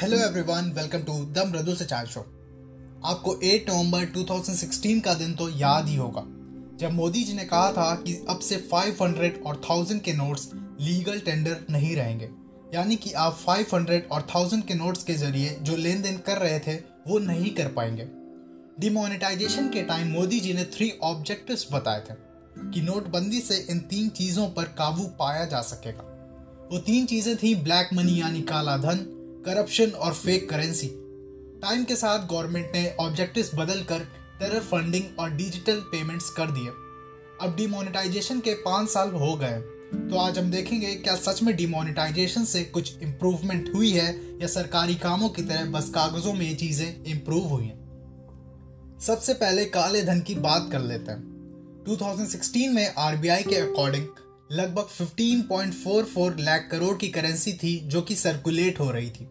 Hello everyone, welcome to the Mridu से चाय show. आपको 8 नवंबर 2016 का दिन तो याद ही होगा, जब मोदी जी ने कहा था कि अब से 500 और 1000 के नोट्स लीगल टेंडर नहीं रहेंगे। यानी कि आप 500 और 1000 के नोट्स के जरिए जो लेन देन कर रहे थे वो नहीं कर पाएंगे। डिमोनेटाइजेशन के टाइम मोदी जी ने 3 ऑब्जेक्टिव्स बताए थे कि नोटबंदी से इन 3 चीजों पर काबू पाया जा सकेगा। वो 3 चीजें थी ब्लैक मनी यानी काला धन, करप्शन और फेक करेंसी। टाइम के साथ गवर्नमेंट ने ऑब्जेक्टिव्स बदलकर टेरर फंडिंग और डिजिटल पेमेंट्स कर दिए। अब डिमोनेटाइजेशन के 5 साल हो गए, तो आज हम देखेंगे क्या सच में डिमोनेटाइजेशन से कुछ इम्प्रूवमेंट हुई है या सरकारी कामों की तरह बस कागजों में ये चीजें इम्प्रूव हुई हैं। सबसे पहले काले धन की बात कर लेते हैं। 2016 में आरबीआई के अकॉर्डिंग लगभग 15.44 लाख करोड़ की करेंसी थी जो कि सर्कुलेट हो रही थी।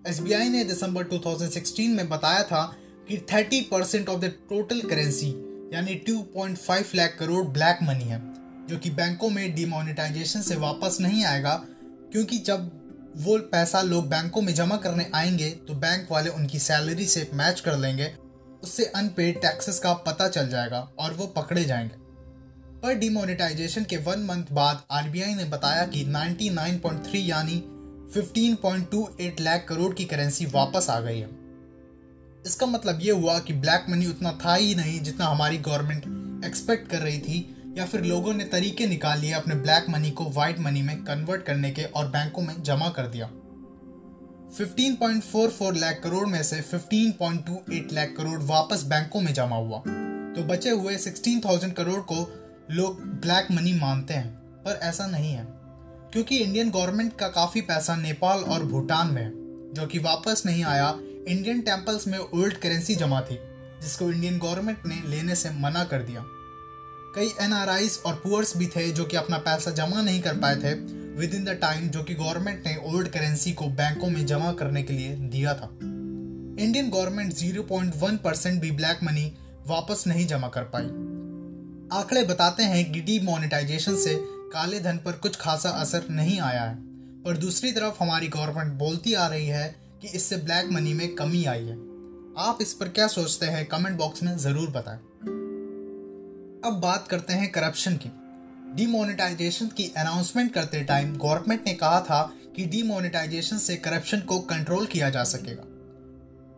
एसबीआई ने दिसंबर 2016 में बताया था कि 30% ऑफ द टोटल करेंसी यानी 2.5 लाख करोड़ ब्लैक मनी है, जो कि बैंकों में डिमोनेटाइजेशन से वापस नहीं आएगा, क्योंकि जब वो पैसा लोग बैंकों में जमा करने आएंगे तो बैंक वाले उनकी सैलरी से मैच कर लेंगे, उससे अनपेड टैक्सेस का पता चल जाएगा और वो पकड़े जाएंगे। पर डिमोनेटाइजेशन के 1 मंथ बाद आरबीआई ने बताया कि 99.3 यानी 15.28 लाख करोड़ की करेंसी वापस आ गई है। इसका मतलब ये हुआ कि ब्लैक मनी उतना था ही नहीं जितना हमारी गवर्नमेंट एक्सपेक्ट कर रही थी, या फिर लोगों ने तरीके निकाल लिए अपने ब्लैक मनी को व्हाइट मनी में कन्वर्ट करने के और बैंकों में जमा कर दिया। 15.44 लाख करोड़ में से 15.28 लाख करोड़ वापस बैंकों में जमा हुआ, तो बचे हुए 16,000 करोड़ को लोग ब्लैक मनी मानते हैं। पर ऐसा नहीं है, क्योंकि इंडियन गवर्नमेंट का काफी पैसा नेपाल और भूटान में है जो कि वापस नहीं आया। इंडियन टेम्पल्स में ओल्ड करेंसी जमा थी जिसको इंडियन गवर्नमेंट ने लेने से मना कर दिया। कई एनआरआईज और पुअर्स भी थे जो कि अपना पैसा जमा नहीं कर पाए थे विद इन द टाइम जो कि गवर्नमेंट ने ओल्ड करेंसी को बैंकों में जमा करने के लिए दिया था। इंडियन गवर्नमेंट 0.1% भी ब्लैक मनी वापस नहीं जमा कर पाई। आंकड़े बताते हैं कि डिमोनेटाइजेशन से काले धन पर कुछ खासा असर नहीं आया है, पर दूसरी तरफ हमारी गवर्नमेंट बोलती आ रही है कि इससे ब्लैक मनी में कमी आई है। आप इस पर क्या सोचते हैं, कमेंट बॉक्स में जरूर बताएं। अब बात करते हैं करप्शन की। डिमोनेटाइजेशन की अनाउंसमेंट करते टाइम गवर्नमेंट ने कहा था कि डिमोनेटाइजेशन से करप्शन को कंट्रोल किया जा सकेगा।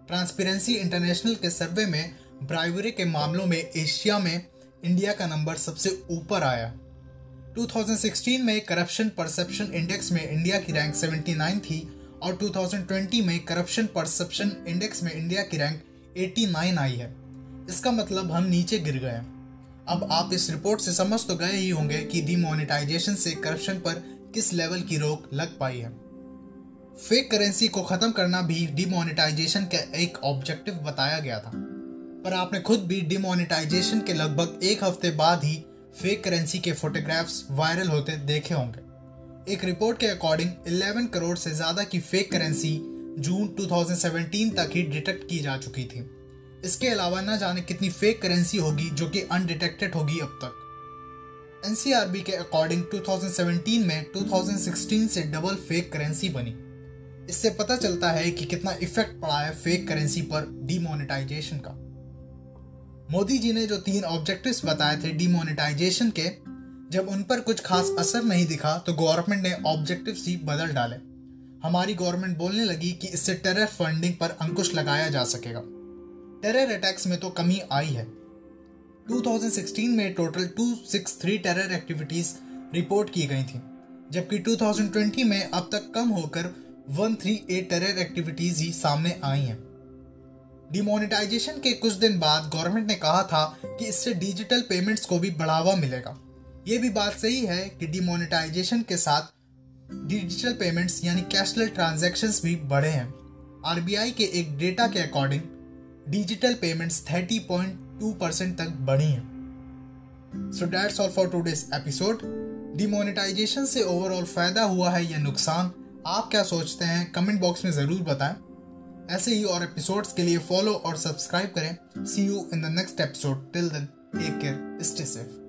ट्रांसपेरेंसी इंटरनेशनल के सर्वे में ब्राइबरी के मामलों में एशिया में इंडिया का नंबर सबसे ऊपर आया। 2016 में करप्शन परसेप्शन इंडेक्स में इंडिया की रैंक 79 थी और 2020 में करप्शन परसेप्शन इंडेक्स में इंडिया की रैंक 89 आई है। इसका मतलब हम नीचे गिर गए। अब आप इस रिपोर्ट से समझ तो गए ही होंगे कि डिमोनेटाइजेशन से करप्शन पर किस लेवल की रोक लग पाई है। फेक करेंसी को खत्म करना भी डिमोनेटाइजेशन का एक ऑब्जेक्टिव बताया गया था, पर आपने खुद भी डिमोनेटाइजेशन के लगभग 1 हफ्ते बाद ही फेक करेंसी के फोटोग्राफ्स वायरल होते देखे होंगे। एक रिपोर्ट के अकॉर्डिंग 11 करोड़ से ज्यादा की फेक करेंसी जून 2017 तक ही डिटेक्ट की जा चुकी थी। इसके अलावा न जाने कितनी फेक करेंसी होगी जो कि अनडिटेक्टेड होगी अब तक। एनसीआरबी के अकॉर्डिंग 2017 में 2016 से डबल फेक करेंसी बनी। इससे पता चलता है कि कितना इफेक्ट पड़ा है फेक करेंसी पर डिमोनेटाइजेशन का। मोदी जी ने जो 3 ऑब्जेक्टिव्स बताए थे डिमोनेटाइजेशन के, जब उन पर कुछ खास असर नहीं दिखा तो गवर्नमेंट ने ऑब्जेक्टिव्स ही बदल डाले। हमारी गवर्नमेंट बोलने लगी कि इससे टेरर फंडिंग पर अंकुश लगाया जा सकेगा। टेरर अटैक्स में तो कमी आई है। 2016 में टोटल 263 टेरर एक्टिविटीज रिपोर्ट की गई थी, जबकि 2020 में अब तक कम होकर 138 टेरर एक्टिविटीज ही सामने आई हैं। डिमोनेटाइजेशन के कुछ दिन बाद गवर्नमेंट ने कहा था कि इससे डिजिटल पेमेंट्स को भी बढ़ावा मिलेगा। ये भी बात सही है कि डिमोनेटाइजेशन के साथ डिजिटल पेमेंट्स यानी कैशलेस ट्रांजैक्शंस भी बढ़े हैं। आरबीआई के एक डेटा के अकॉर्डिंग डिजिटल पेमेंट्स 30.2% तक बढ़ी हैं। So that's all for today's episode. Demonetisation से ओवरऑल फायदा हुआ है या नुकसान, आप क्या सोचते हैं, कमेंट बॉक्स में जरूर बताएं। ऐसे ही और एपिसोड्स के लिए फॉलो और सब्सक्राइब करें। See you in the next episode. Till then take care, stay safe.